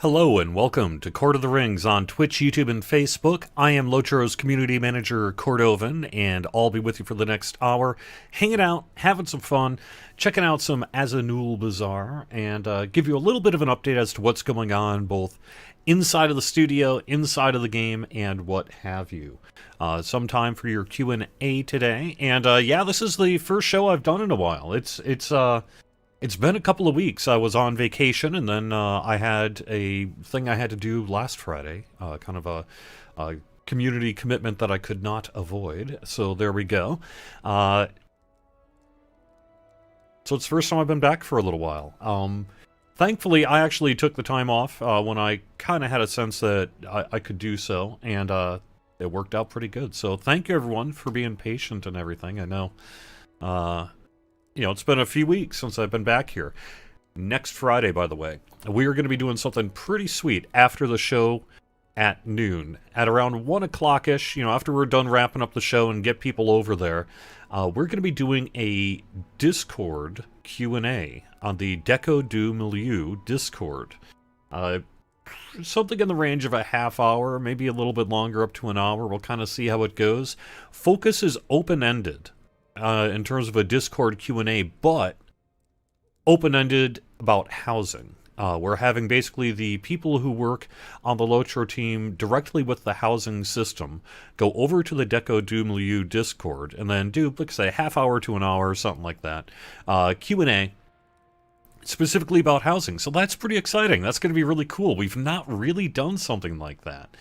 Hello and welcome to Court of the Rings on Twitch, YouTube, and Facebook. I am Lotro's community manager, Cordovan, and I'll be with you for the next hour, hanging out, having some fun, checking out some Azanul Bazaar, and give you a little bit of an update as to what's going on both inside of the studio, inside of the game, and what have you. Some time for your Q&A today, and yeah, this is the first show I've done in a while. It's been a couple of weeks. I was on vacation, and then I had a thing I had to do last Friday, kind of a community commitment that I could not avoid. So there we go. So it's the first time I've been back for a little while. Thankfully, I actually took the time off when I kind of had a sense that I could do so, and it worked out pretty good. So thank you, everyone, for being patient and everything. I know. It's been a few weeks since I've been back here. Next Friday, by the way, we are going to be doing something pretty sweet after the show at noon. At around 1 o'clock-ish, after we're done wrapping up the show and get people over there, we're going to be doing a Discord Q&A on the Deco du Milieu Discord. Something in the range of a half hour, maybe a little bit longer, up to an hour. We'll kind of see how it goes. Focus is open-ended. In terms of a Discord Q&A, but open-ended about housing. We're having basically the people who work on the Lotro team directly with the housing system go over to the Deco du Milieu Discord and then do, like I say, a half hour to an hour, something like that. Q&A specifically about housing. So that's pretty exciting. That's going to be really cool. We've not really done something like that.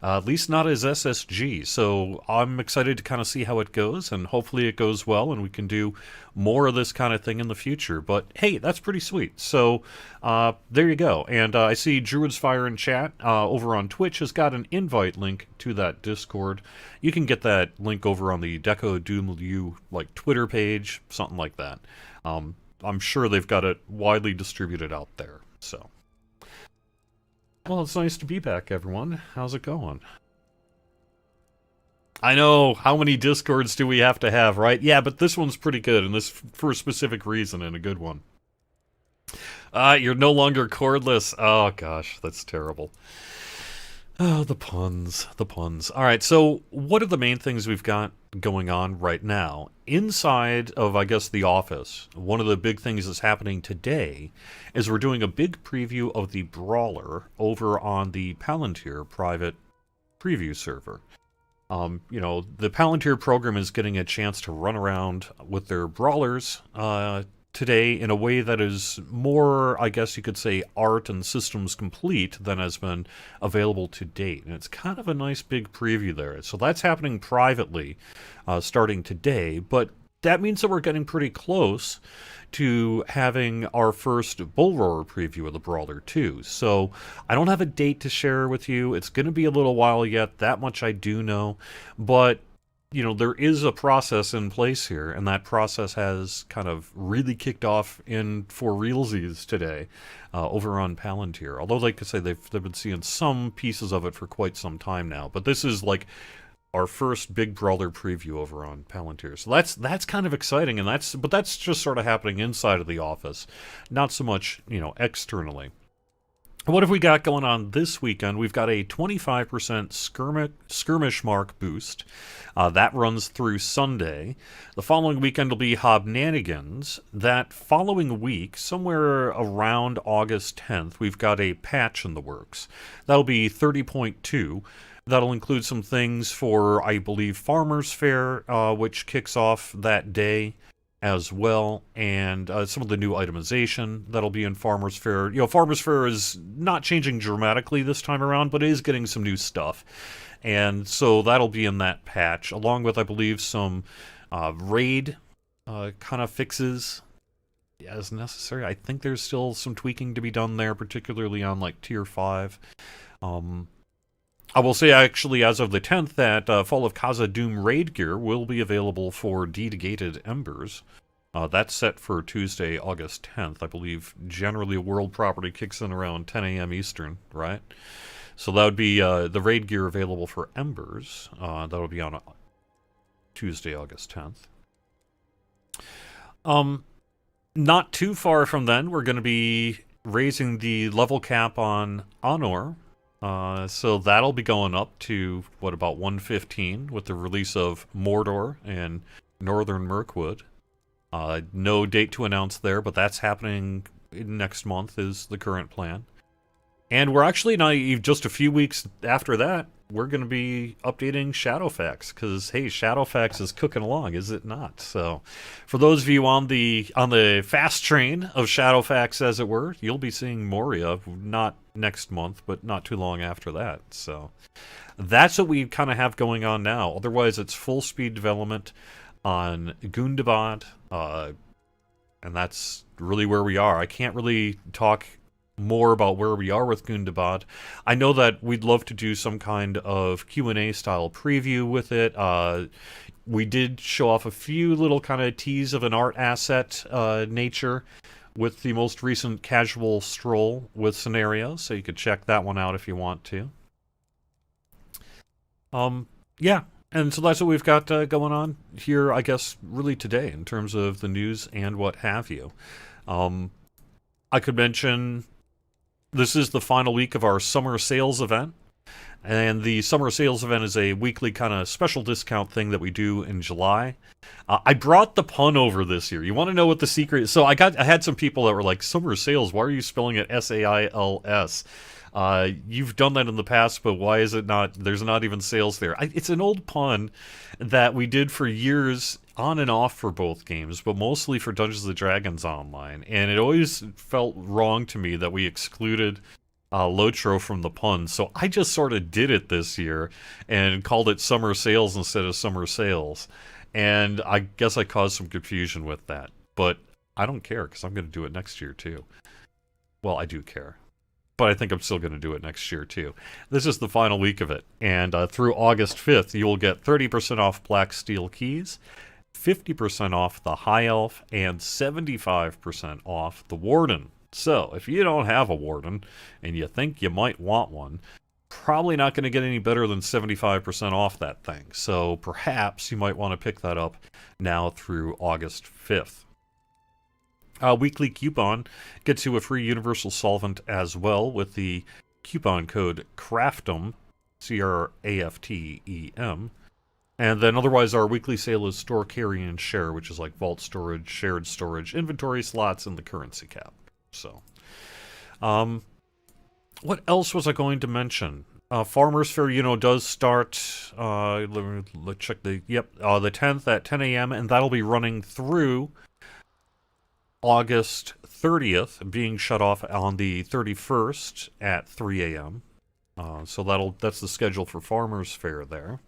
At least not as SSG, so I'm excited to kind of see how it goes, and hopefully it goes well, and we can do more of this kind of thing in the future. But hey, that's pretty sweet. So there you go. And I see Druid's Fire in chat over on Twitch has got an invite link to that Discord. You can get that link over on the Deco du Milieu Twitter page, something like that. I'm sure they've got it widely distributed out there. So. Well, it's nice to be back, everyone. How's it going? I know, how many Discords do we have to have, right? Yeah, but this one's pretty good, and this for a specific reason, and a good one. You're no longer cordless. Oh, gosh, that's terrible. Oh, the puns, the puns. All right, so what are the main things we've got going on right now? Inside of, I guess, the office, one of the big things that's happening today is we're doing a big preview of the Brawler over on the Palantir private preview server. The Palantir program is getting a chance to run around with their Brawlers today in a way that is more, I guess you could say, art and systems complete than has been available to date. And it's kind of a nice big preview there. So that's happening privately starting today, but that means that we're getting pretty close to having our first Bull Roarer preview of the Brawler too. So I don't have a date to share with you. It's going to be a little while yet, that much I do know, but there is a process in place here, and that process has kind of really kicked off for realsies today over on Palantir. Although, like I say, they've been seeing some pieces of it for quite some time now. But this is like our first big Brawler preview over on Palantir. So that's kind of exciting, and that's just sort of happening inside of the office, not so much, externally. What have we got going on this weekend? We've got a 25% skirmish mark boost. That runs through Sunday. The following weekend will be Hobnanigans. That following week, somewhere around August 10th, we've got a patch in the works. That'll be 30.2. That'll include some things for, I believe, Farmers Fair, which kicks off that day as well, and some of the new itemization that'll be in Farmers Fair. Farmers Fair is not changing dramatically this time around, but it is getting some new stuff. And so that'll be in that patch, along with, I believe, some raid kind of fixes as necessary. I think there's still some tweaking to be done there, particularly on, Tier 5. I will say, actually, as of the 10th, that Fall of Khazad-dûm raid gear will be available for Deed-gated Embers. That's set for Tuesday, August 10th. I believe generally a world property kicks in around 10 a.m. Eastern, right? So that would be the raid gear available for Embers. That'll be on Tuesday, August 10th. Not too far from then, we're going to be raising the level cap on Honor. So that'll be going up to, what, about 115 with the release of Mordor and Northern Mirkwood. No date to announce there, but that's happening next month is the current plan. And we're actually not just a few weeks after that, we're going to be updating Shadowfax, because, hey, Shadowfax is cooking along, is it not? So, for those of you on the fast train of Shadowfax, as it were, you'll be seeing Moria, not next month, but not too long after that. So, that's what we kind of have going on now. Otherwise, it's full speed development on Gundabad, and that's really where we are. I can't really talk more about where we are with Gundabad. I know that we'd love to do some kind of Q&A style preview with it. We did show off a few little kind of tease of an art asset nature with the most recent casual stroll with scenarios, so you could check that one out if you want to. Yeah, and so that's what we've got going on here, I guess, really today in terms of the news and what have you. I could mention this is the final week of our summer sales event. And the summer sales event is a weekly kind of special discount thing that we do in July. I brought the pun over this year. You want to know what the secret is? So I had some people that were like, summer sales, why are you spelling it S-A-I-L-S? You've done that in the past, but why is it not, there's not even sales there? It's an old pun that we did for years on and off for both games, but mostly for Dungeons & Dragons Online. And it always felt wrong to me that we excluded Lotro from the pun, so I just sort of did it this year and called it Summer Sales instead of Summer Sales. And I guess I caused some confusion with that. But I don't care, because I'm going to do it next year, too. Well, I do care. But I think I'm still going to do it next year, too. This is the final week of it. And through August 5th, you'll get 30% off Black Steel Keys, 50% off the High Elf, and 75% off the Warden. So, if you don't have a Warden, and you think you might want one, probably not going to get any better than 75% off that thing. So, perhaps you might want to pick that up now through August 5th. Weekly coupon gets you a free universal solvent as well with the coupon code CRAFTEM, C-R-A-F-T-E-M. And then otherwise our weekly sale is store, carry, and share, which is like vault storage, shared storage, inventory slots, and the currency cap. So, what else was I going to mention? Farmers Fair, does start, let me check the 10th at 10 a.m., and that'll be running through August 30th, being shut off on the 31st at 3 a.m. So that's the schedule for Farmers Fair there.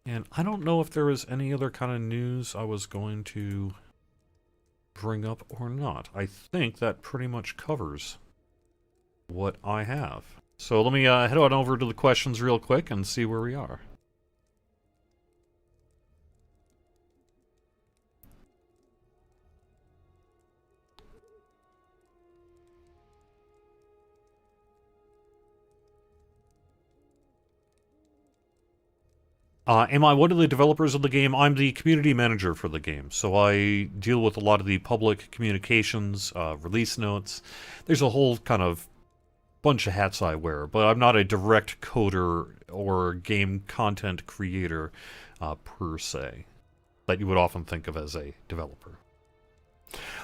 And I don't know if there was any other kind of news I was going to bring up or not. I think that pretty much covers what I have. So let me head on over to the questions real quick and see where we are. Am I one of the developers of the game? I'm the community manager for the game, so I deal with a lot of the public communications, release notes. There's a whole kind of bunch of hats I wear, but I'm not a direct coder or game content creator per se, that you would often think of as a developer.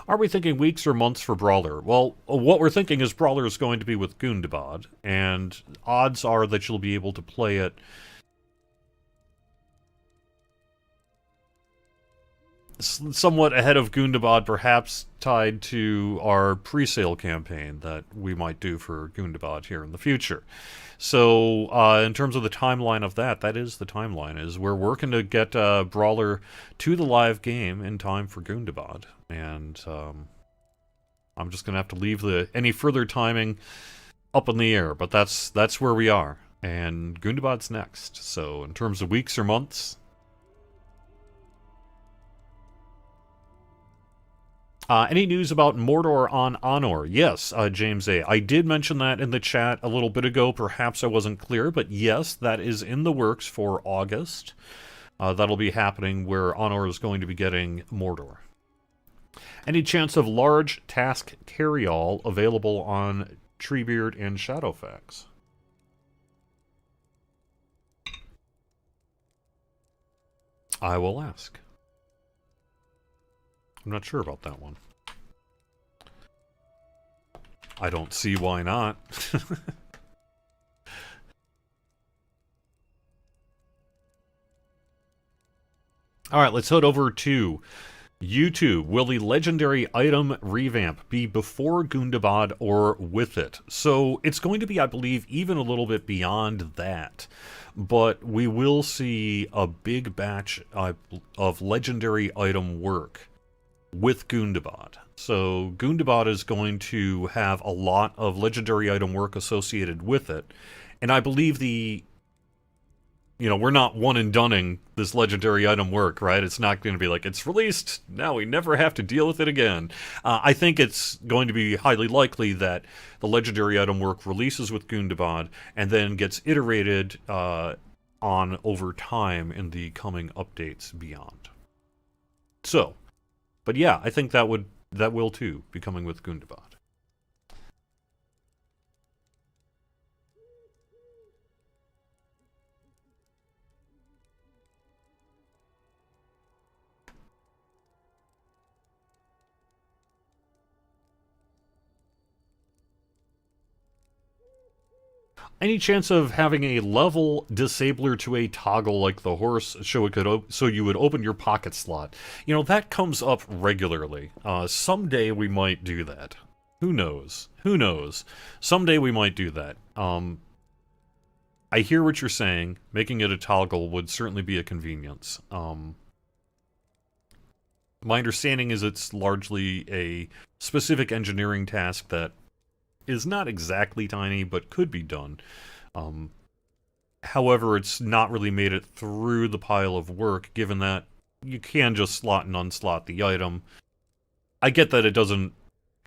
Are we thinking weeks or months for Brawler? Well, what we're thinking is Brawler is going to be with Gundabad, and odds are that you'll be able to play it somewhat ahead of Gundabad, perhaps tied to our pre-sale campaign that we might do for Gundabad here in the future. So, in terms of the timeline of that is the timeline, is we're working to get Brawler to the live game in time for Gundabad, and I'm just going to have to leave any further timing up in the air, but that's where we are, and Gundabad's next. So, in terms of weeks or months, any news about Mordor on Honor? Yes, James A. I did mention that in the chat a little bit ago. Perhaps I wasn't clear, but yes, that is in the works for August. That'll be happening where Honor is going to be getting Mordor. Any chance of large task carry-all available on Treebeard and Shadowfax? I will ask. I'm not sure about that one. I don't see why not. Alright, let's head over to YouTube. Will the legendary item revamp be before Gundabad or with it? So it's going to be, I believe, even a little bit beyond that. But we will see a big batch of legendary item work with Gundabad. So Gundabad is going to have a lot of legendary item work associated with it. And I believe we're not one and doneing this legendary item work, right? It's not going to be like, it's released, now we never have to deal with it again. I think it's going to be highly likely that the legendary item work releases with Gundabad and then gets iterated on over time in the coming updates beyond. So, but yeah, I think that will too be coming with Gundabad. Any chance of having a level disabler to a toggle like the horse, so you would open your pocket slot? That comes up regularly. Someday we might do that. Who knows? Who knows? Someday we might do that. I hear what you're saying. Making it a toggle would certainly be a convenience. My understanding is it's largely a specific engineering task that is not exactly tiny, but could be done. However, it's not really made it through the pile of work, given that you can just slot and unslot the item. I get that it doesn't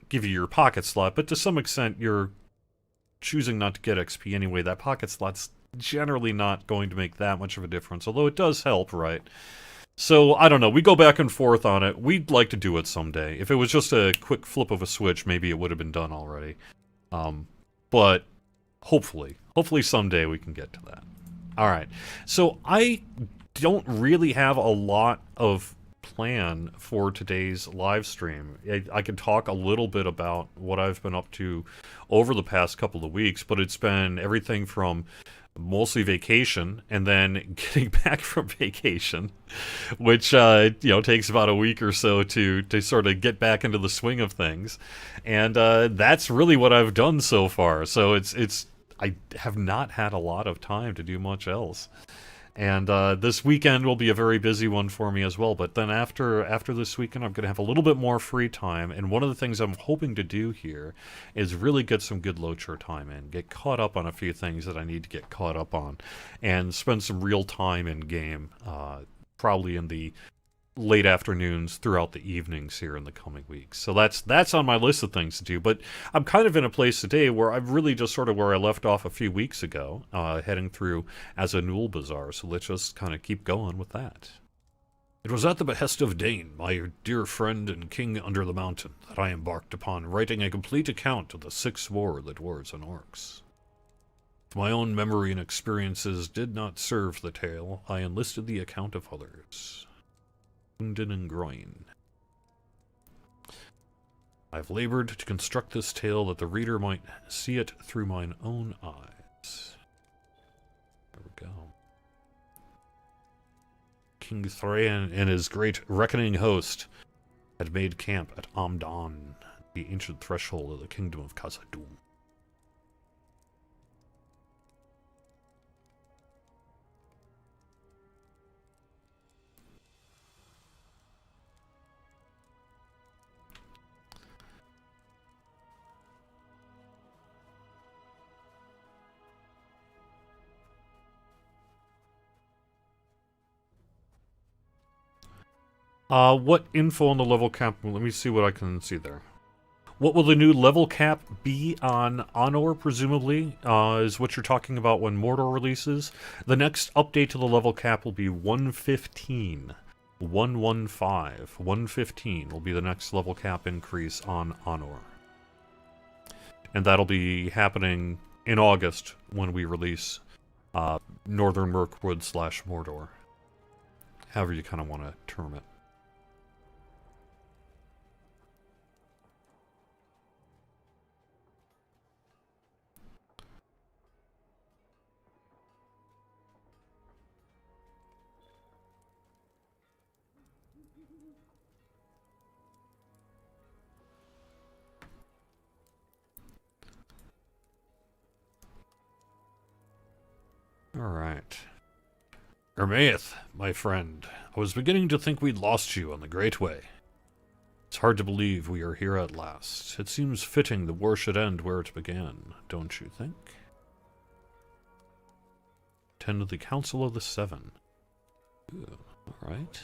give you your pocket slot, but to some extent you're choosing not to get XP anyway. That pocket slot's generally not going to make that much of a difference, although it does help, right? So, I don't know, we go back and forth on it. We'd like to do it someday. If it was just a quick flip of a switch, maybe it would have been done already. But hopefully someday we can get to that. Alright, so I don't really have a lot of plan for today's live stream. I can talk a little bit about what I've been up to over the past couple of weeks, but it's been everything from mostly vacation and then getting back from vacation, which takes about a week or so to sort of get back into the swing of things, and that's really what I've done so far. So I have not had a lot of time to do much else. And this weekend will be a very busy one for me as well. But then after this weekend, I'm going to have a little bit more free time. And one of the things I'm hoping to do here is really get some good Loacher time in. Get caught up on a few things that I need to get caught up on. And spend some real time in game. Probably in the late afternoons throughout the evenings here in the coming weeks. So that's on my list of things to do. But I'm kind of in a place today where I'm really just sort of where I left off a few weeks ago, heading through Azanul Bazaar. So let's just kind of keep going with that. It was at the behest of Dane, my dear friend and king under the mountain, that I embarked upon writing a complete account of the Six War of the Dwarves and Orcs. If my own memory and experiences did not serve the tale, I enlisted the account of others. And groin. I've labored to construct this tale that the reader might see it through mine own eyes. There we go. King Thrain and his great reckoning host had made camp at Amdan, the ancient threshold of the kingdom of Khazad-dûm. What info on the level cap? Let me see what I can see there. What will the new level cap be on Honor, presumably, is what you're talking about when Mordor releases. The next update to the level cap will be 115. 115. 115 will be the next level cap increase on Honor. And that'll be happening in August when we release Northern Mirkwood / Mordor. However you kind of want to term it. Alright. Ermaith, my friend, I was beginning to think we'd lost you on the Great Way. It's hard to believe we are here at last. It seems fitting the war should end where it began, don't you think? Attend the Council of the Seven. Alright.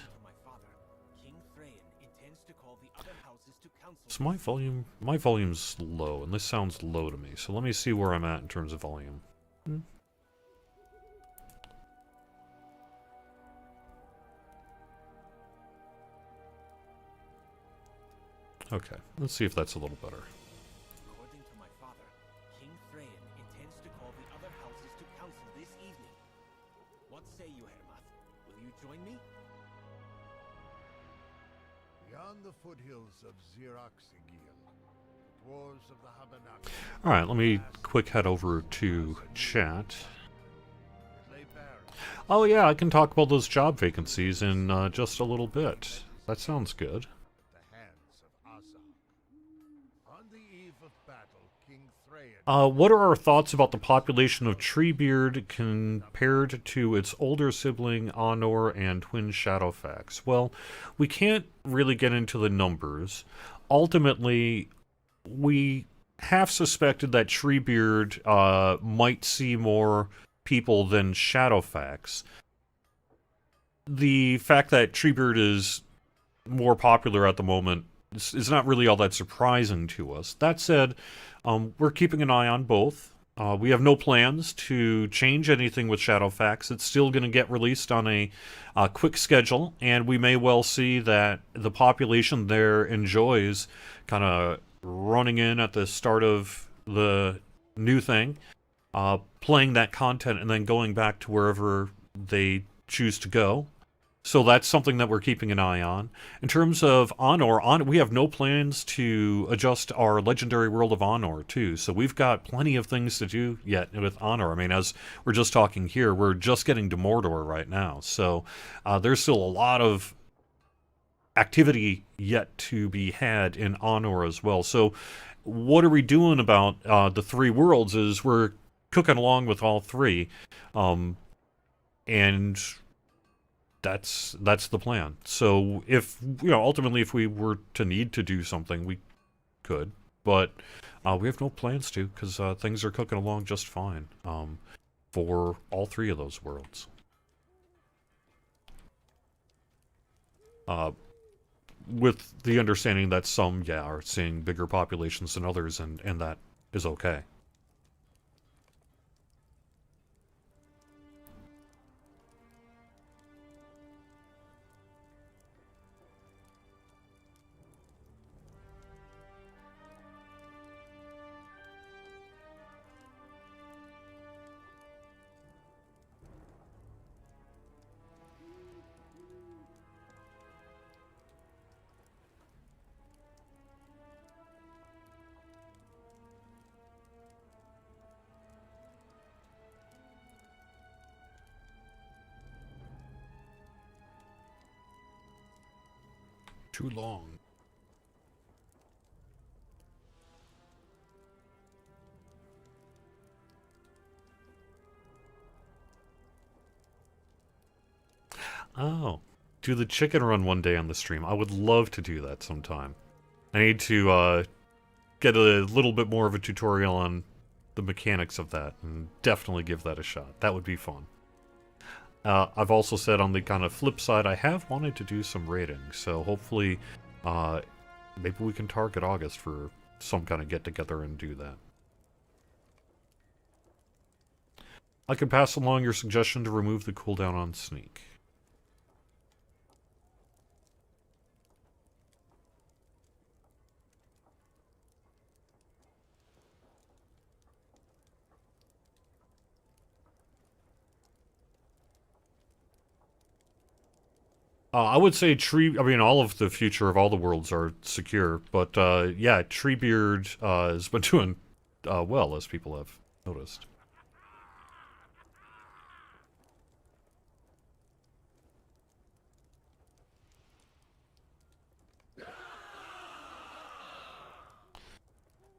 So my volume's low, and this sounds low to me, so let me see where I'm at in terms of volume. Okay, let's see if that's a little better. According to my father, King Thrain intends to call the other houses to council this evening. What say you, Hermath? Will you join me? Beyond the foothills of Xiraxigil, the dwarves of the Habanaki. Alright, let me quick head over to chat. Oh yeah, I can talk about those job vacancies in just a little bit. That sounds good. What are our thoughts about the population of Treebeard compared to its older sibling Honor and twin Shadowfax? Well, we can't really get into the numbers. Ultimately, we half suspected that Treebeard might see more people than Shadowfax. The fact that Treebeard is more popular at the moment is not really all that surprising to us. That said, we're keeping an eye on both. We have no plans to change anything with Shadowfax. It's still going to get released on a quick schedule, and we may well see that the population there enjoys kind of running in at the start of the new thing, playing that content, and then going back to wherever they choose to go. So that's something that we're keeping an eye on. In terms of Honor, we have no plans to adjust our Legendary World of Honor, too. So we've got plenty of things to do yet with Honor. I mean, as we're just talking here, we're just getting to Mordor right now. So there's still a lot of activity yet to be had in Honor as well. So what are we doing about the three worlds is we're cooking along with all three. And that's the plan. So if, ultimately if we were to need to do something, we could. But we have no plans to, because things are cooking along just fine for all three of those worlds. With the understanding that some, are seeing bigger populations than others, and that is okay. Too long. Oh, do the chicken run one day on the stream. I would love to do that sometime. I need to get a little bit more of a tutorial on the mechanics of that, and definitely give that a shot. That would be fun. I've also said on the kind of flip side, I have wanted to do some raiding, so hopefully maybe we can target August for some kind of get-together and do that. I can pass along your suggestion to remove the cooldown on Sneak. I would say I mean, all of the future of all the worlds are secure, but yeah, Treebeard has been doing well, as people have noticed.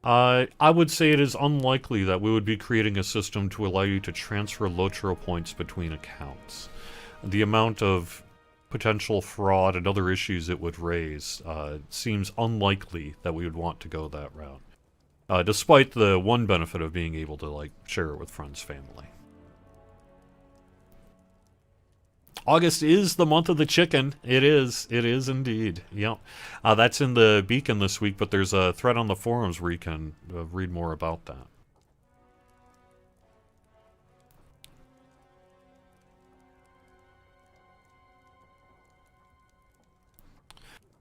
I would say it is unlikely that we would be creating a system to allow you to transfer Lotro points between accounts. The amount of potential fraud and other issues it would raise seems unlikely that we would want to go that route. Despite the one benefit of being able to, like, share it with friends, family. August is the month of the chicken. It is indeed. Yep. That's in the Beacon this week, but there's a thread on the forums where you can read more about that.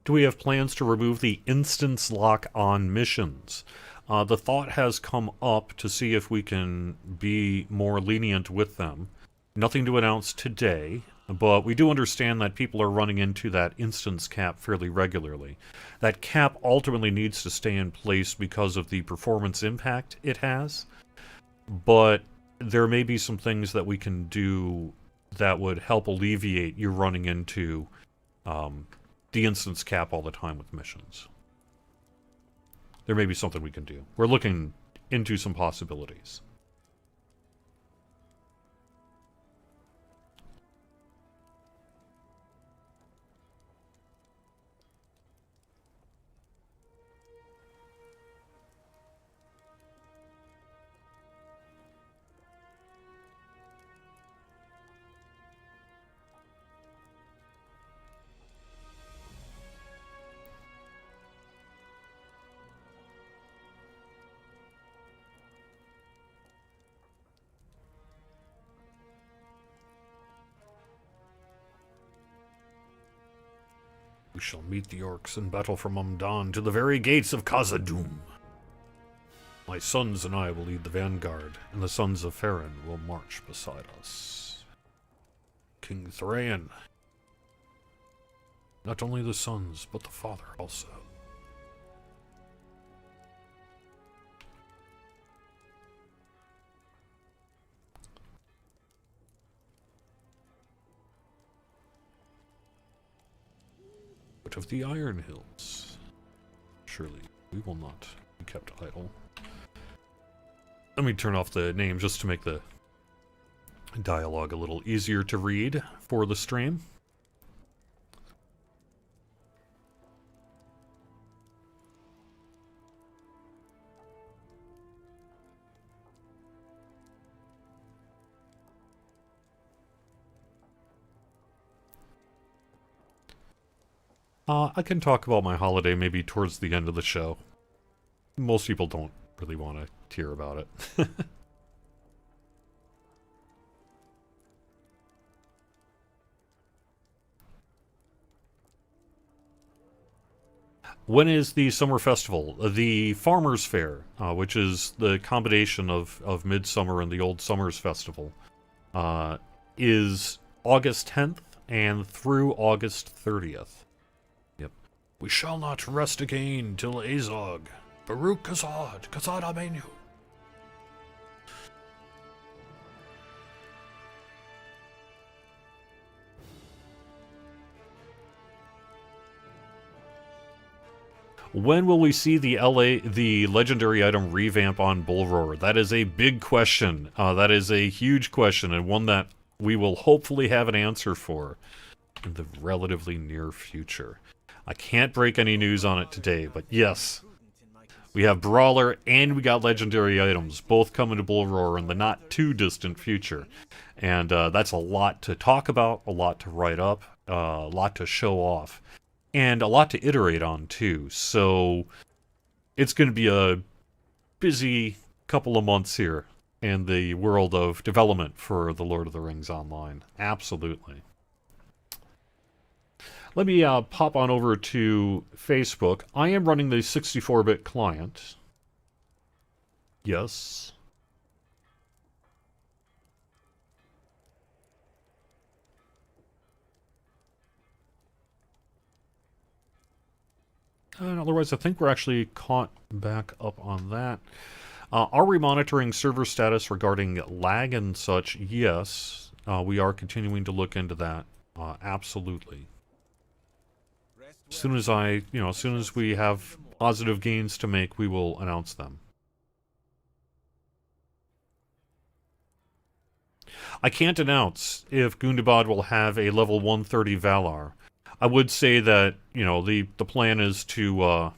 Do we have plans to remove the instance lock on missions? The thought has come up to see if we can be more lenient with them. Nothing to announce today, but we do understand that people are running into that instance cap fairly regularly. That cap ultimately needs to stay in place because of the performance impact it has, but there may be some things that we can do that would help alleviate you running into the instance cap all the time with missions. There may be something we can do. We're looking into some possibilities. We shall meet the orcs in battle from Umdan to the very gates of Khazad-dûm. My sons and I will lead the vanguard, and the sons of Farron will march beside us. King Thrain. Not only the sons, but the father also. Of the Iron Hills. Surely we will not be kept idle. Let me turn off the name just to make the dialogue a little easier to read for the stream. I can talk about my holiday maybe towards the end of the show. Most people don't really want to hear about it. When is the summer festival? The Farmers Fair, which is the combination of Midsummer and the Old Summers Festival, is August 10th and through August 30th. We shall not rest again till Azog. Baruch Kazad, Kazad Amenu. When will we see the legendary item revamp on Bullroar? That is a big question. That is a huge question, and one that we will hopefully have an answer for in the relatively near future. I can't break any news on it today, but yes, we have Brawler and we got legendary items, both coming to Bullroar in the not too distant future. And that's a lot to talk about, a lot to write up, a lot to show off, and a lot to iterate on too. So it's going to be a busy couple of months here in the world of development for The Lord of the Rings Online. Absolutely. Let me pop on over to Facebook. I am running the 64-bit client. Yes. And otherwise, I think we're actually caught back up on that. Are we monitoring server status regarding lag and such? Yes. We are continuing to look into that. Absolutely. As soon as as soon as we have positive gains to make, we will announce them. I can't announce if Gundabad will have a level 130 Valar. I would say that, the plan is to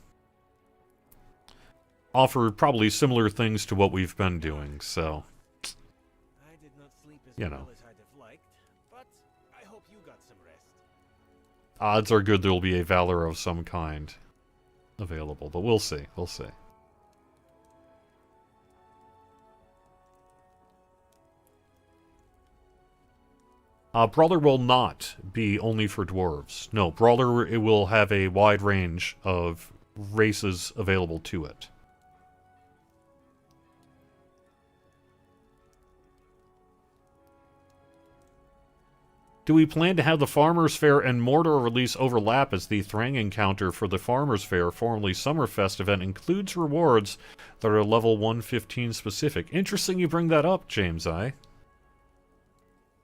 offer probably similar things to what we've been doing, so, I did not sleep as well as I'd have liked, but I hope you got some rest. odds are good there will be a Valor of some kind available, but we'll see, we'll see. Brawler will not be only for dwarves. No, Brawler it will have a wide range of races available to it. Do we plan to have the Farmers' Fair and Mordor release overlap, as the Thrang encounter for the Farmers' Fair, formerly Summerfest event, includes rewards that are level 115 specific? Interesting you bring that up, James I.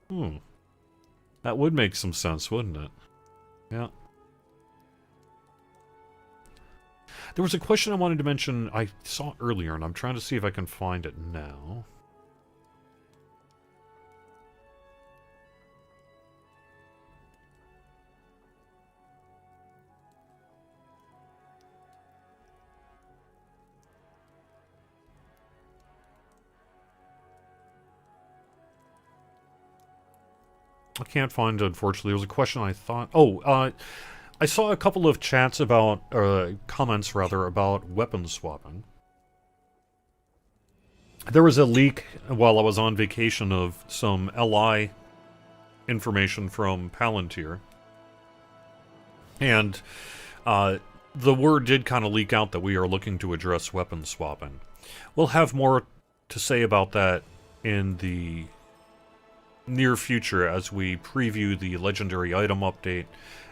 That would make some sense, wouldn't it? Yeah. There was a question I wanted to mention I saw earlier, and I'm trying to see if I can find it now. I can't find it, unfortunately. There was a question I thought... I saw a couple of chats about... comments, rather, about weapon swapping. There was a leak while I was on vacation of some LI information from Palantir. And the word did kind of leak out that we are looking to address weapon swapping. We'll have more to say about that in the near future as we preview the legendary item update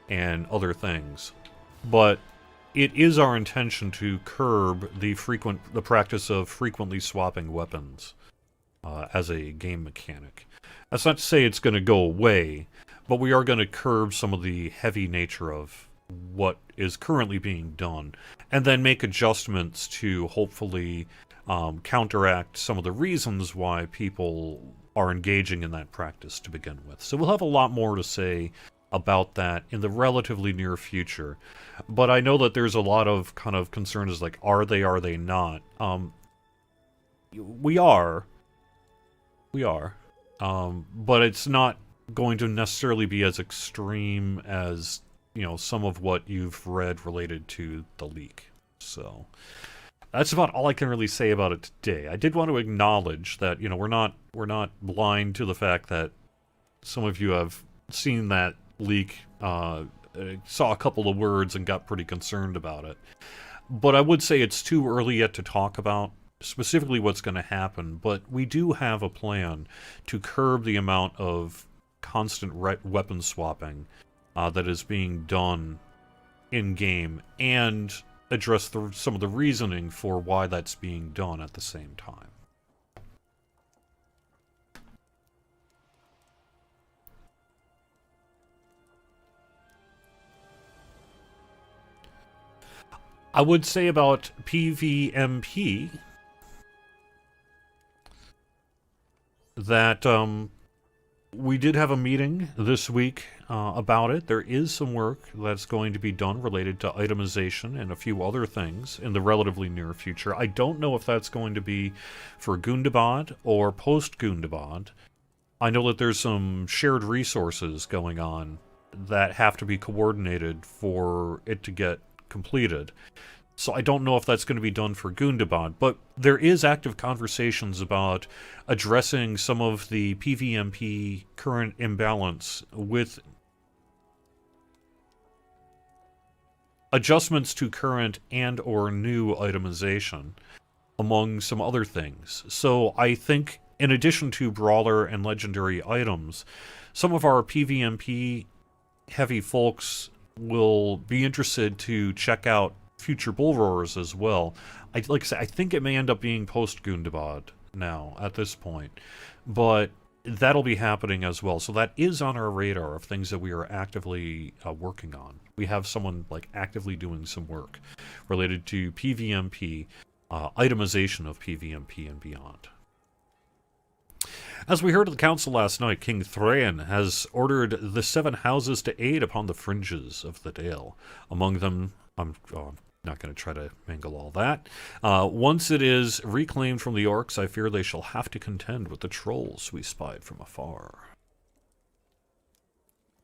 and other things. But it is our intention to curb the practice of frequently swapping weapons as a game mechanic. That's not to say it's going to go away, but we are going to curb some of the heavy nature of what is currently being done, and then make adjustments to hopefully counteract some of the reasons why people are engaging in that practice to begin with. So we'll have a lot more to say about that in the relatively near future. But I know that there's a lot of kind of concerns like, are they not? We are. But it's not going to necessarily be as extreme as, some of what you've read related to the leak. So that's about all I can really say about it today. I did want to acknowledge that, we're not blind to the fact that some of you have seen that leak, saw a couple of words and got pretty concerned about it. But I would say it's too early yet to talk about specifically what's going to happen, but we do have a plan to curb the amount of constant weapon swapping that is being done in-game, and address some of the reasoning for why that's being done at the same time. I would say about PVMP that we did have a meeting this week about it. There is some work that's going to be done related to itemization and a few other things in the relatively near future. I don't know if that's going to be for Gundabad or post-Gundabad. I know that there's some shared resources going on that have to be coordinated for it to get completed. So I don't know if that's going to be done for Gundabad, but there is active conversations about addressing some of the PVMP current imbalance with adjustments to current and or new itemization, among some other things. So I think, in addition to Brawler and Legendary items, some of our PVMP heavy folks will be interested to check out future bull roars as well. Like I say, I think it may end up being post Gundabad now at this point, but that'll be happening as well. So that is on our radar of things that we are actively working on. We have someone like actively doing some work related to PVMP, itemization of PVMP and beyond. As we heard at the council last night, King Thrain has ordered the 7 houses to aid upon the fringes of the Dale. Among them, I'm not going to try to mangle all that. Once it is reclaimed from the orcs, I fear they shall have to contend with the trolls we spied from afar.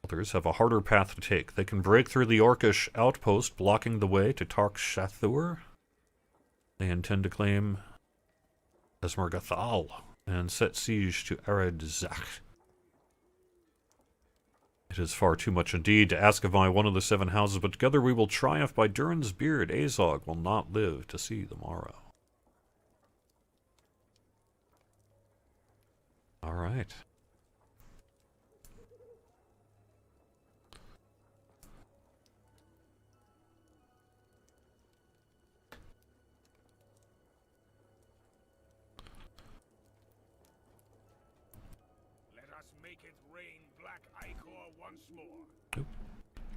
Others have a harder path to take. They can break through the orcish outpost, blocking the way to Tark Shathur. They intend to claim Esmergathal and set siege to Aradzak. It is far too much indeed to ask of my one of the 7 houses, but together we will triumph by Durin's beard. Azog will not live to see the morrow. All right.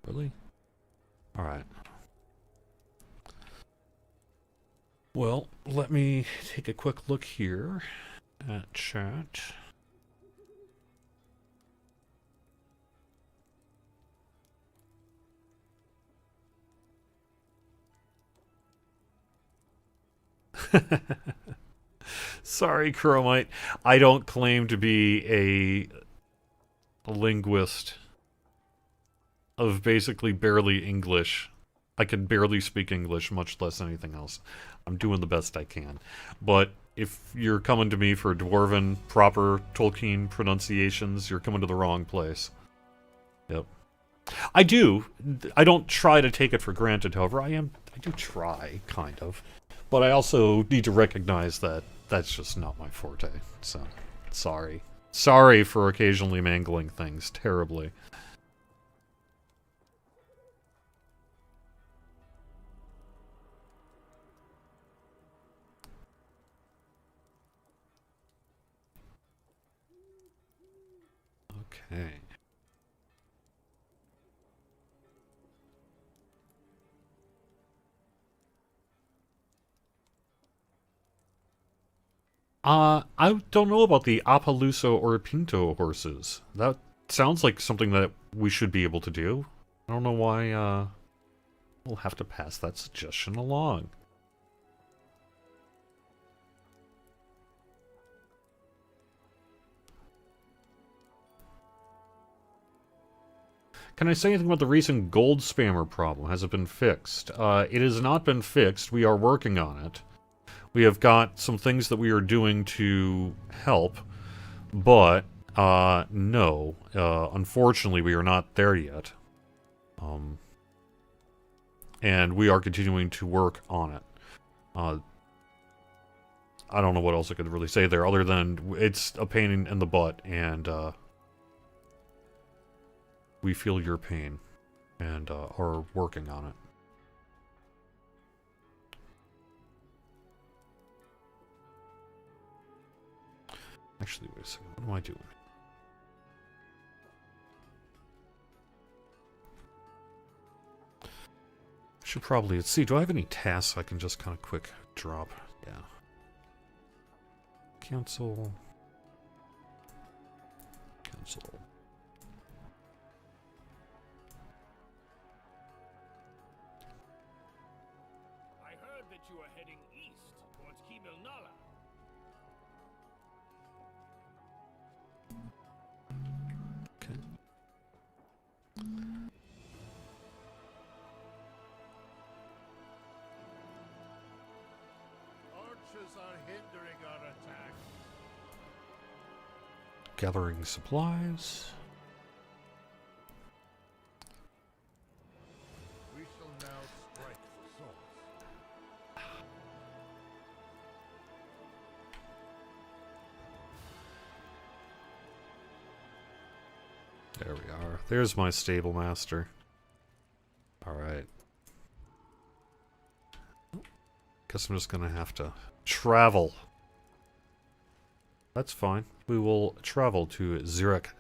Really? Alright. Well, let me take a quick look here at chat. Sorry, Chromite. I don't claim to be a linguist of basically barely English. I can barely speak English, much less anything else. I'm doing the best I can. But if you're coming to me for Dwarven, proper Tolkien pronunciations, you're coming to the wrong place. Yep. I don't try to take it for granted, however. I do try, kind of. But I also need to recognize that that's just not my forte. So, sorry. Sorry for occasionally mangling things terribly. Okay. I don't know about the Appaloosa or Pinto horses. That sounds like something that we should be able to do. I don't know why, we'll have to pass that suggestion along. Can I say anything about the recent gold spammer problem? Has it been fixed? It has not been fixed. We are working on it. We have got some things that we are doing to help, but, no. Unfortunately, we are not there yet. And we are continuing to work on it. I don't know what else I could really say there, other than it's a pain in the butt, and, we feel your pain, and, are working on it. Actually, wait a second. What am I doing? I should probably... Let's see, do I have any tasks I can just kind of quick drop? Yeah. Cancel. Cancel. I heard that you are heading east towards Kimil Nala. Okay. Archers are hindering our attack. Gathering supplies. We shall now strike the source. There we are. There's my stable master. Alright. guess I'm just gonna have to travel. That's fine. We will travel to Zirakazar,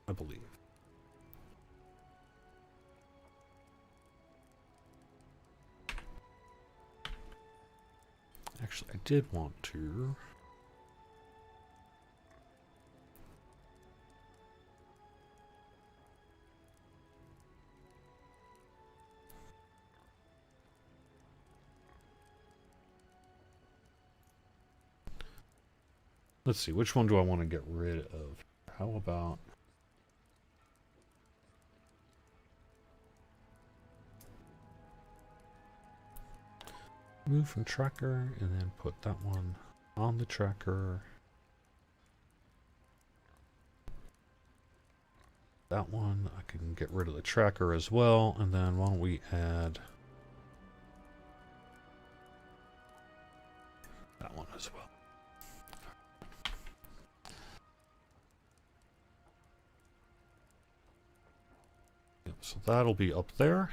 I believe. Actually, I did want to... Let's see, which one do I want to get rid of? How about... Move from tracker, and then put that one on the tracker. That one, I can get rid of the tracker as well, and then why don't we add that one as well. Yep, so that'll be up there.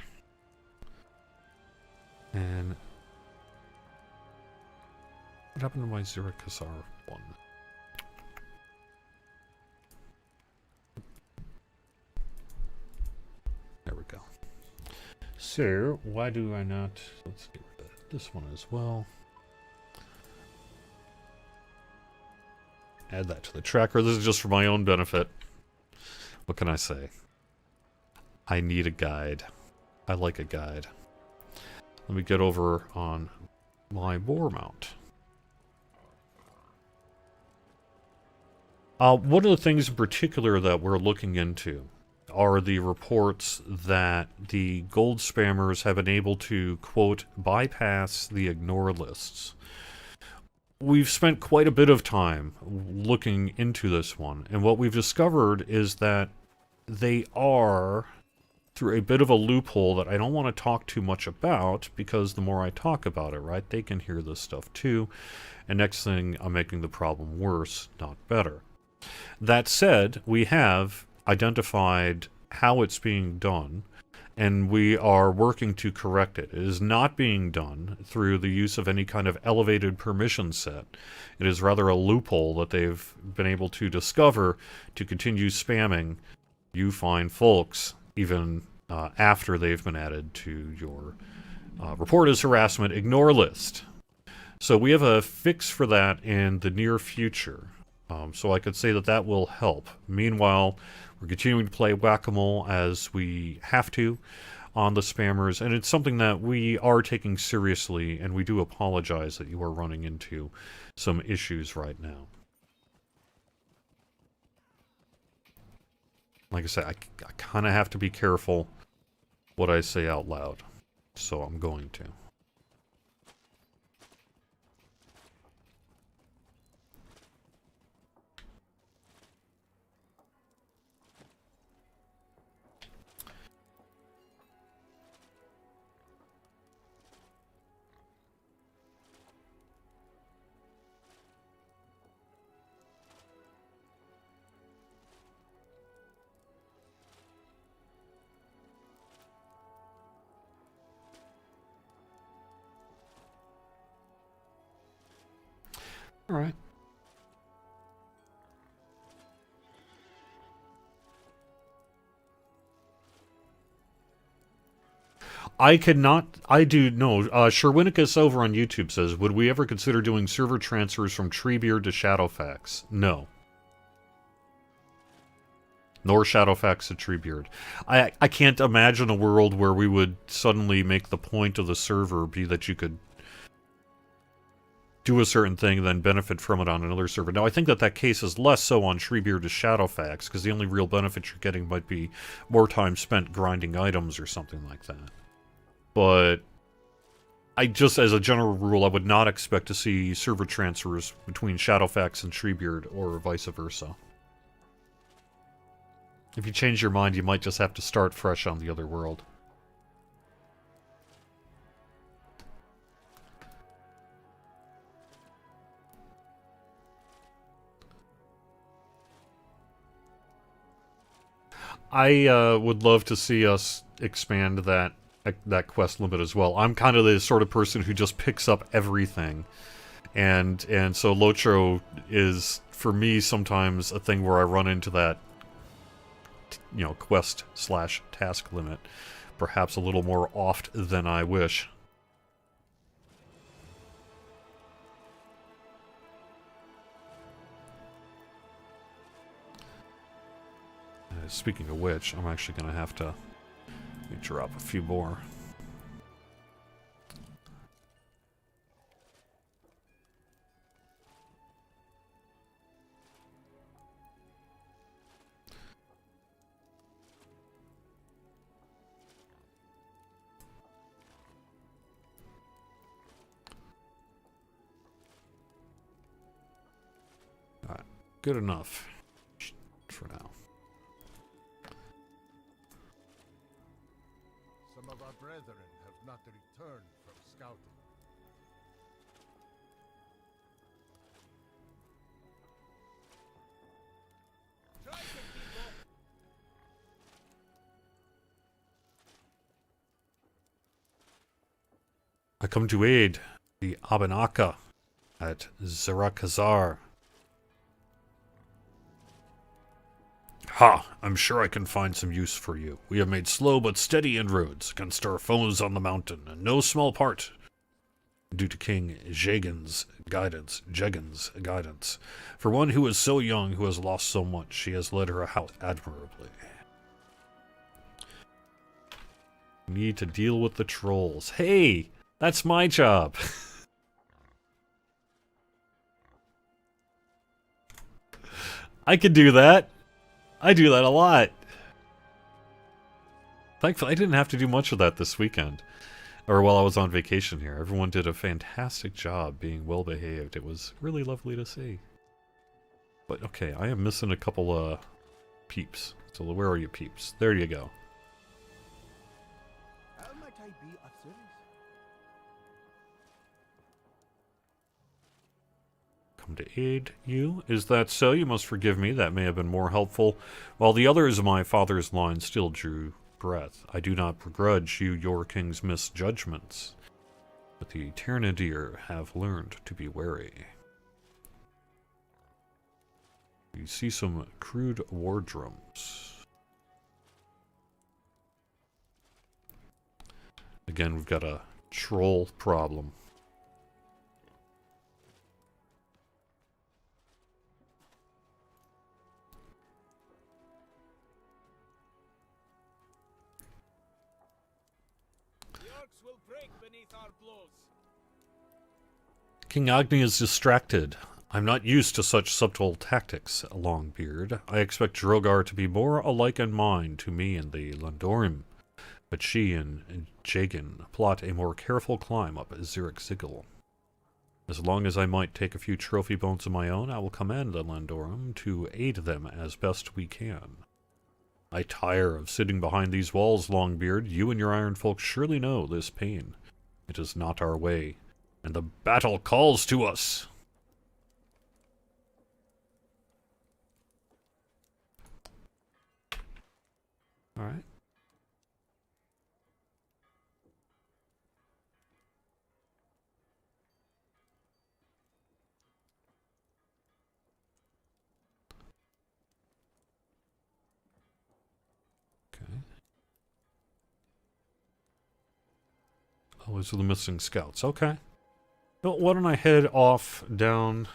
And what happened to my Zirakazar one? There we go. So, why do I not... Let's get rid of this one as well. Add that to the tracker. This is just for my own benefit. What can I say? I need a guide. I like a guide. Let me get over on my boar mount. One of the things in particular that we're looking into are the reports that the gold spammers have been able to, quote, bypass the ignore lists. We've spent quite a bit of time looking into this one, and what we've discovered is that they are, through a bit of a loophole that I don't want to talk too much about, because the more I talk about it, right, they can hear this stuff too, and next thing, I'm making the problem worse, not better. That said, we have identified how it's being done, and we are working to correct it. It is not being done through the use of any kind of elevated permission set. It is rather a loophole that they've been able to discover to continue spamming you fine folks, even after they've been added to your report as harassment ignore list. So we have a fix for that in the near future. So I could say that that will help. Meanwhile, we're continuing to play whack-a-mole as we have to on the spammers, and it's something that we are taking seriously, and we do apologize that you are running into some issues right now. Like I said, I kind of have to be careful what I say out loud, so I'm going to. All right. I do know. Sherwinicus over on YouTube says, would we ever consider doing server transfers from Treebeard to Shadowfax? No. Nor Shadowfax to Treebeard. I can't imagine a world where we would suddenly make the point of the server be that you could do a certain thing and then benefit from it on another server. Now, I think that case is less so on Treebeard to Shadowfax, because the only real benefit you're getting might be more time spent grinding items or something like that. But I just, as a general rule, I would not expect to see server transfers between Shadowfax and Treebeard, or vice versa. If you change your mind, you might just have to start fresh on the other world. I would love to see us expand that quest limit as well. I'm kind of the sort of person who just picks up everything, and so Lotro is for me sometimes a thing where I run into that, you know, quest/task limit, perhaps a little more oft than I wish. Speaking of which, I'm actually going to have to drop a few more. Alright, good enough for now. Some of our brethren have not returned from scouting. I come to aid the Abenaka at Zarakazar. Ha! I'm sure I can find some use for you. We have made slow but steady inroads against our foes on the mountain, and no small part due to King Jagen's guidance. For one who is so young, who has lost so much, she has led her house admirably. Need to deal with the trolls. Hey! That's my job! I could do that. I do that a lot. Thankfully, I didn't have to do much of that this weekend. Or while I was on vacation here. Everyone did a fantastic job being well behaved. It was really lovely to see. But okay, I am missing a couple peeps. So where are you, peeps? There you go. How might I be of service? Come to aid you. Is that so? You must forgive me. That may have been more helpful. While the others of my father's line still drew breath, I do not begrudge you your king's misjudgments. But the Tyranidir have learned to be wary. You see some crude war drums. Again, we've got a troll problem. Will break beneath our blows. King Agni is distracted. I'm not used to such subtle tactics, Longbeard. I expect Drogar to be more alike in mind to me and the Landorim. But she and Jagan plot a more careful climb up Zirik Sigil. As long as I might take a few trophy bones of my own, I will command the Landorim to aid them as best we can. I tire of sitting behind these walls, Longbeard. You and your Iron Folk surely know this pain. It is not our way, and the battle calls to us. All right. Oh, those are the missing scouts. Okay. Well, why don't I head off down...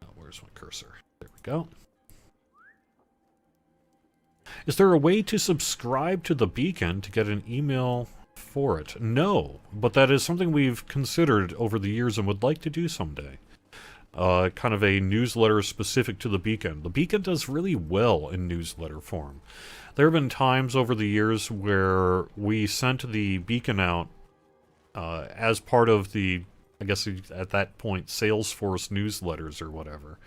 Oh, where's my cursor? There we go. Is there a way to subscribe to the beacon to get an email for it? No, but that is something we've considered over the years and would like to do someday. Kind of a newsletter specific to the beacon. The beacon does really well in newsletter form. There have been times over the years where we sent the beacon out as part of the, I guess at that point, Salesforce newsletters or whatever.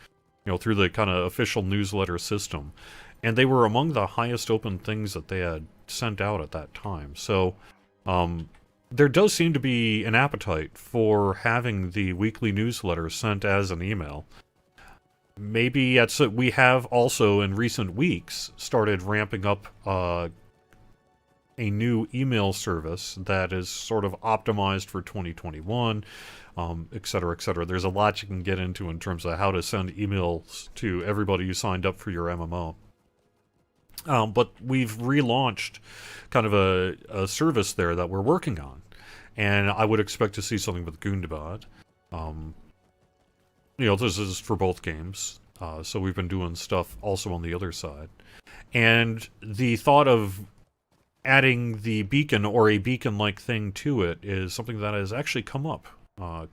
You know, through the kind of official newsletter system. And they were among the highest open things that they had sent out at that time. So, there does seem to be an appetite for having the weekly newsletter sent as an email. maybe we have also in recent weeks started ramping up a new email service that is sort of optimized for 2021, et cetera, et cetera. There's a lot you can get into in terms of how to send emails to everybody who signed up for your MMO. But we've relaunched kind of a service there that we're working on. And I would expect to see something with Gundabad. This is for both games. So we've been doing stuff also on the other side. And the thought of adding the beacon or a beacon-like thing to it is something that has actually come up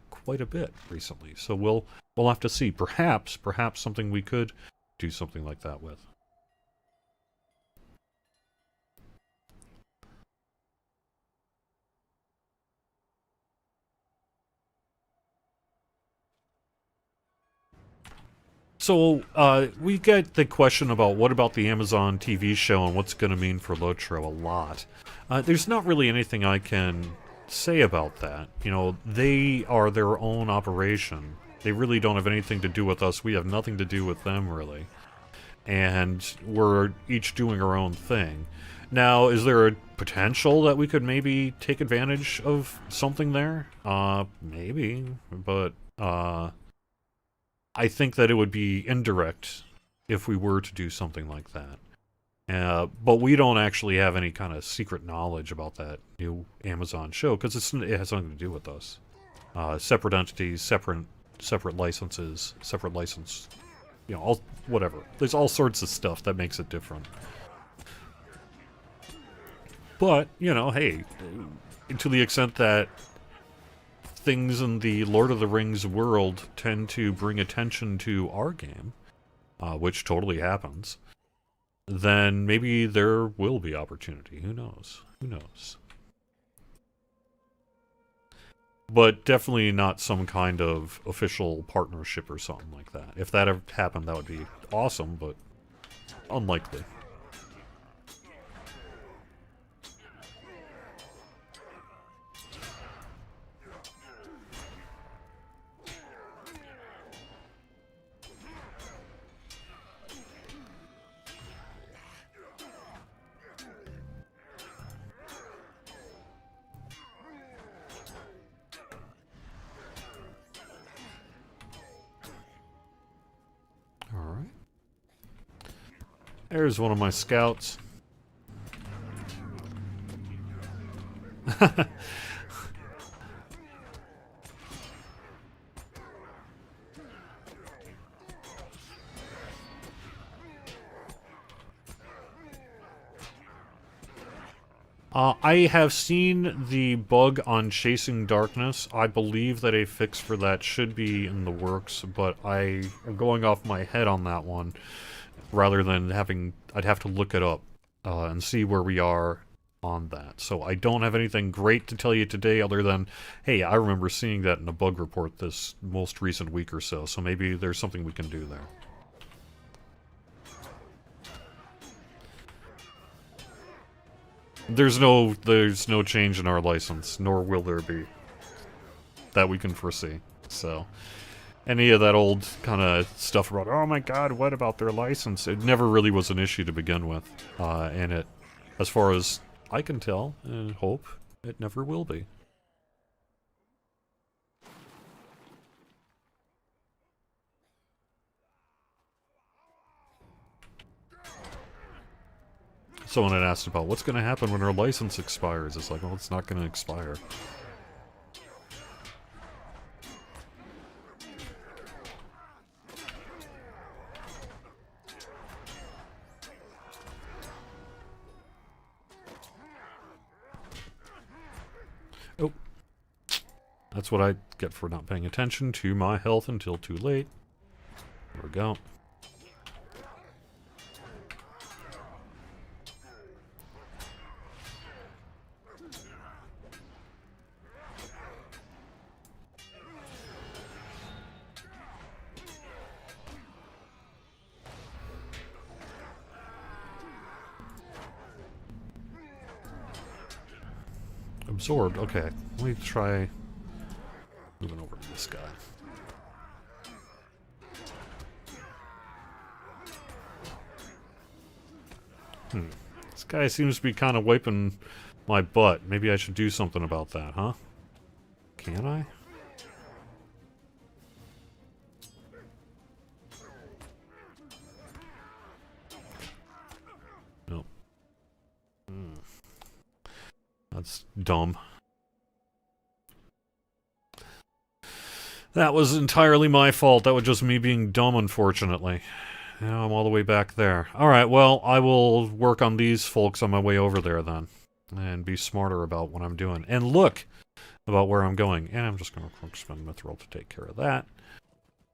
quite a bit recently. So we'll have to see. Perhaps something we could do something like that with. So, we get the question about what about the Amazon TV show and what's going to mean for Lotro a lot. There's not really anything I can say about that. They are their own operation. They really don't have anything to do with us. We have nothing to do with them, really. And we're each doing our own thing. Now, is there a potential that we could maybe take advantage of something there? Maybe, but, I think that it would be indirect if we were to do something like that. But we don't actually have any kind of secret knowledge about that new Amazon show, because it has nothing to do with us. Separate entities, separate licenses, separate license, whatever. There's all sorts of stuff that makes it different. But, hey, to the extent that things in the Lord of the Rings world tend to bring attention to our game, which totally happens, then maybe there will be opportunity. Who knows? Who knows? But definitely not some kind of official partnership or something like that. If that ever happened, that would be awesome, but unlikely. There's one of my scouts. I have seen the bug on Chasing Darkness. I believe that a fix for that should be in the works, but I am going off my head on that one. Rather than I'd have to look it up and see where we are on that. So I don't have anything great to tell you today other than, hey, I remember seeing that in a bug report this most recent week or so, so maybe there's something we can do there. There's no change in our license, nor will there be, that we can foresee, so... Any of that old kind of stuff about, oh my god, what about their license? It never really was an issue to begin with. And it, as far as I can tell and hope, it never will be. Someone had asked about what's going to happen when our license expires. It's like, well, it's not going to expire. Oh. That's what I get for not paying attention to my health until too late. There we go. Absorbed. Okay, let me try moving over to this guy. This guy seems to be kind of wiping my butt. Maybe I should do something about that, huh? Can I? Nope. That's dumb. That was entirely my fault. That was just me being dumb, unfortunately. Now I'm all the way back there. Alright, well, I will work on these folks on my way over there then. And be smarter about what I'm doing. And look about where I'm going. And I'm just going to quick spend Mithril to take care of that.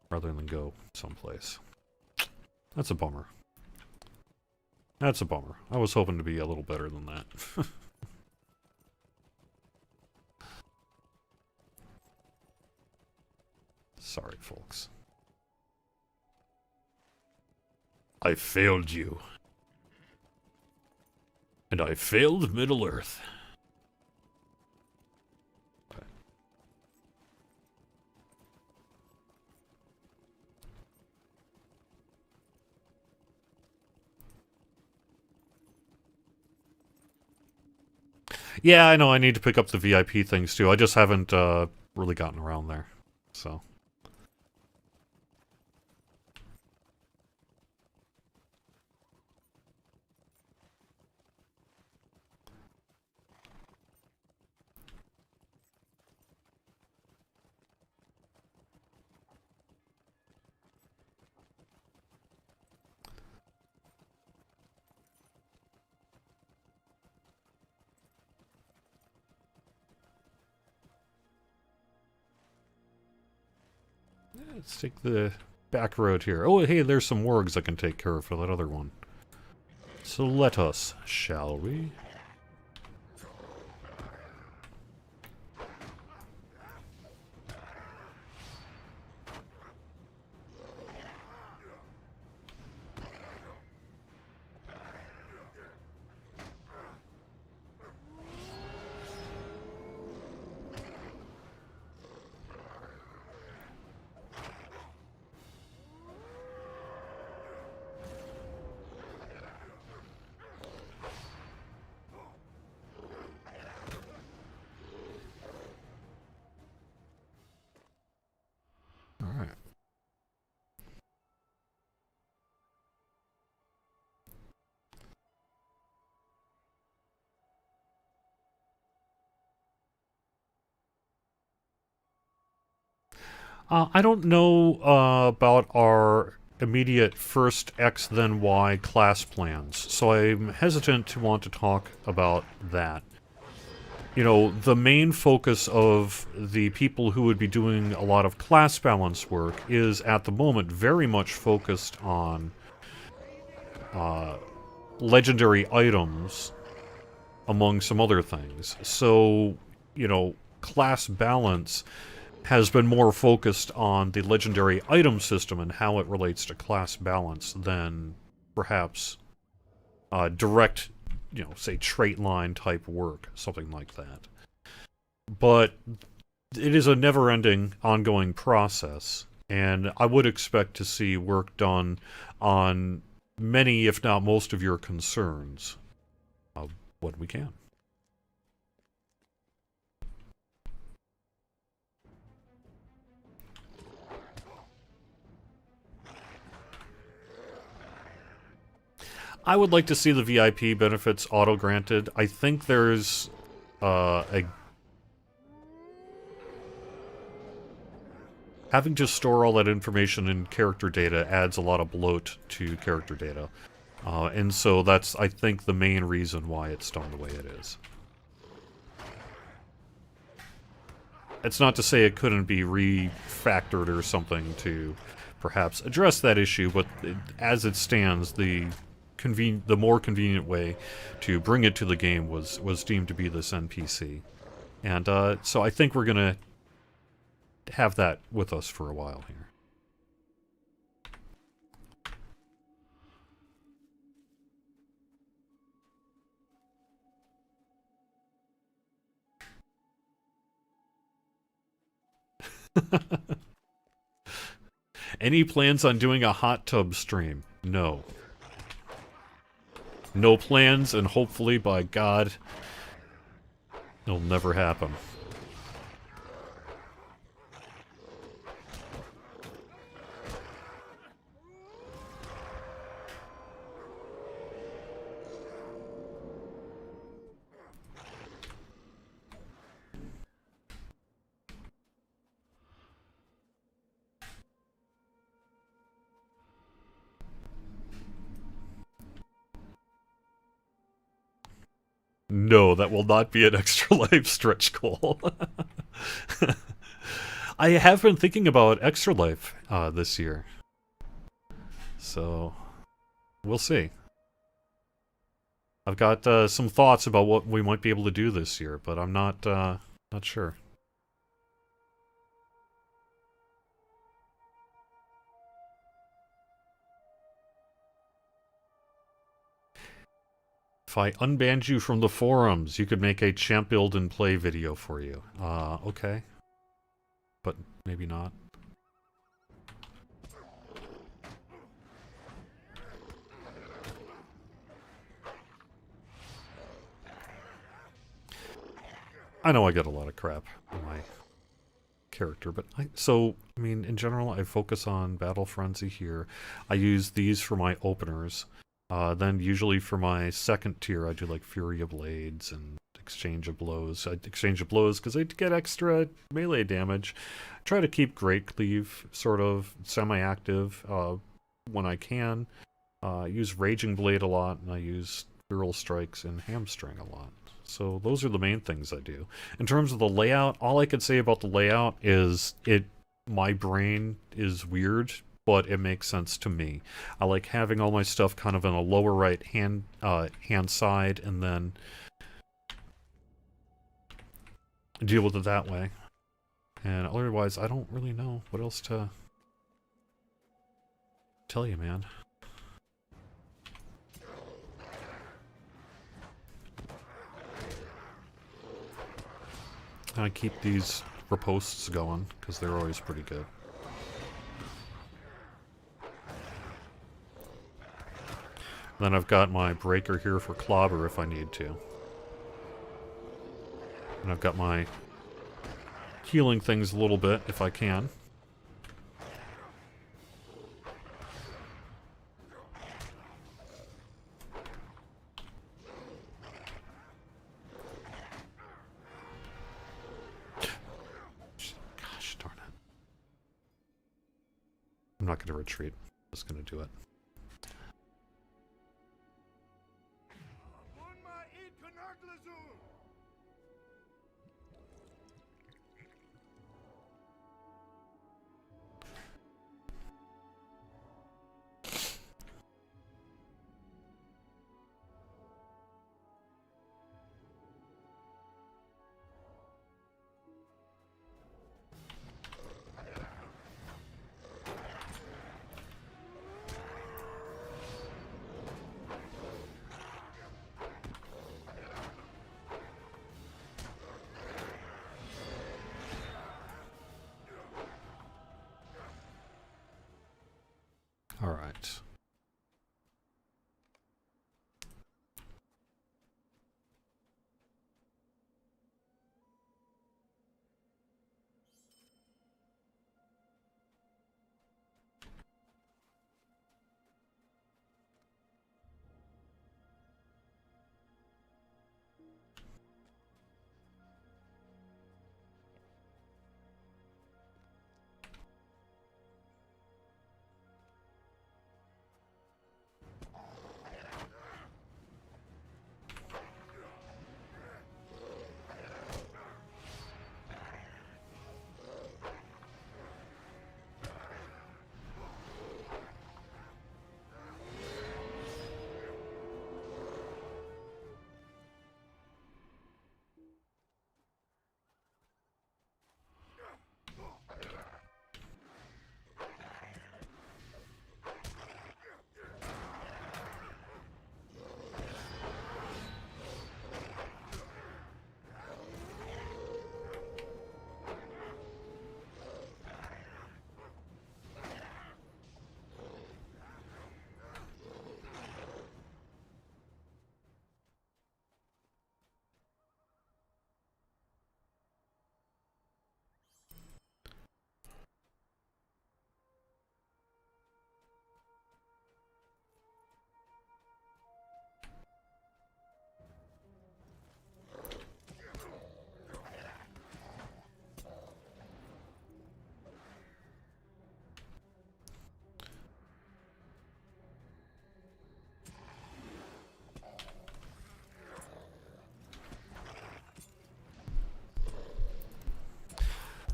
Rather than go someplace. That's a bummer. That's a bummer. I was hoping to be a little better than that. Sorry, folks. I failed you. And I failed Middle-earth. Okay. Yeah, I know I need to pick up the VIP things too. I just haven't really gotten around there. So... let's take the back road here. Oh, hey, there's some wargs I can take care of for that other one. So let us, shall we? I don't know about our immediate first X then Y class plans, so I'm hesitant to want to talk about that. You know, the main focus of the people who would be doing a lot of class balance work is, at the moment, very much focused on legendary items, among some other things. So, you know, class balance has been more focused on the legendary item system and how it relates to class balance than perhaps direct, you know, say trait line type work, something like that. But it is a never-ending, ongoing process, and I would expect to see work done on many, if not most, of your concerns when we can. I would like to see the VIP benefits auto-granted. I think there's having to store all that information in character data adds a lot of bloat to character data. And so that's, I think, the main reason why it's done the way it is. It's not to say it couldn't be refactored or something to perhaps address that issue, but as it stands, the more convenient way to bring it to the game was deemed to be this NPC. And so I think we're going to have that with us for a while here. Any plans on doing a hot tub stream? No. No plans, and hopefully, by God, it'll never happen. No, that will not be an extra life stretch goal. I have been thinking about extra life this year. So, we'll see. I've got some thoughts about what we might be able to do this year, but I'm not sure. If I unbanned you from the forums, you could make a champ build and play video for you. Okay. But maybe not. I know I get a lot of crap on my character, but I mean, in general, I focus on Battle Frenzy here. I use these for my openers. Then usually for my second tier, I do like Fury of Blades and Exchange of Blows. I exchange of blows because I get extra melee damage. I try to keep Great Cleave sort of semi-active when I can. I use Raging Blade a lot, and I use Virile Strikes and Hamstring a lot. So those are the main things I do. In terms of the layout, all I can say about the layout is my brain is weird, but it makes sense to me. I like having all my stuff kind of in a lower right hand side, and then deal with it that way. And otherwise, I don't really know what else to tell you, man. I keep these riposts going, because they're always pretty good. Then I've got my breaker here for clobber if I need to. And I've got my healing things a little bit if I can. Gosh darn it. I'm not going to retreat. I'm just going to do it. All right.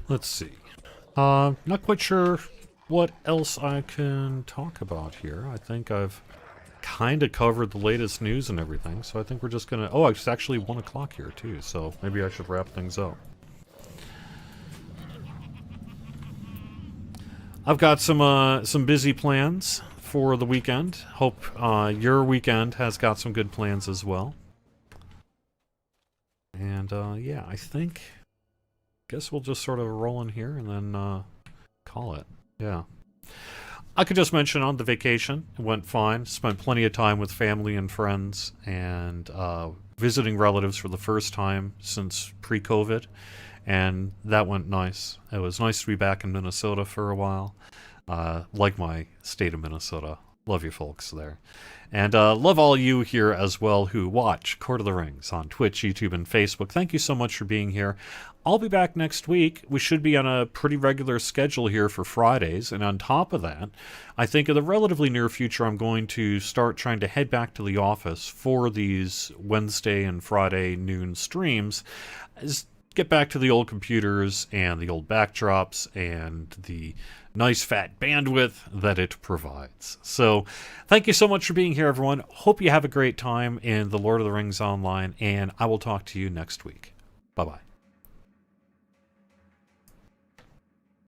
Let's see. Not quite sure what else I can talk about here. I think I've kind of covered the latest news and everything, so I think we're just gonna... Oh, it's actually 1 o'clock here, too, so maybe I should wrap things up. I've got some busy plans for the weekend. Hope your weekend has got some good plans as well. And yeah, I guess we'll just sort of roll in here and then call it. Yeah. I could just mention on the vacation, it went fine. Spent plenty of time with family and friends and visiting relatives for the first time since pre-COVID. And that went nice. It was nice to be back in Minnesota for a while. Like my state of Minnesota. Love you folks there. And love all you here as well who watch Court of the Rings on Twitch, YouTube, and Facebook. Thank you so much for being here. I'll be back next week. We should be on a pretty regular schedule here for Fridays. And on top of that, I think in the relatively near future, I'm going to start trying to head back to the office for these Wednesday and Friday noon streams. Get back to the old computers and the old backdrops and the nice fat bandwidth that it provides. So thank you so much for being here, everyone. Hope you have a great time in the Lord of the Rings Online, and I will talk to you next week. Bye-bye.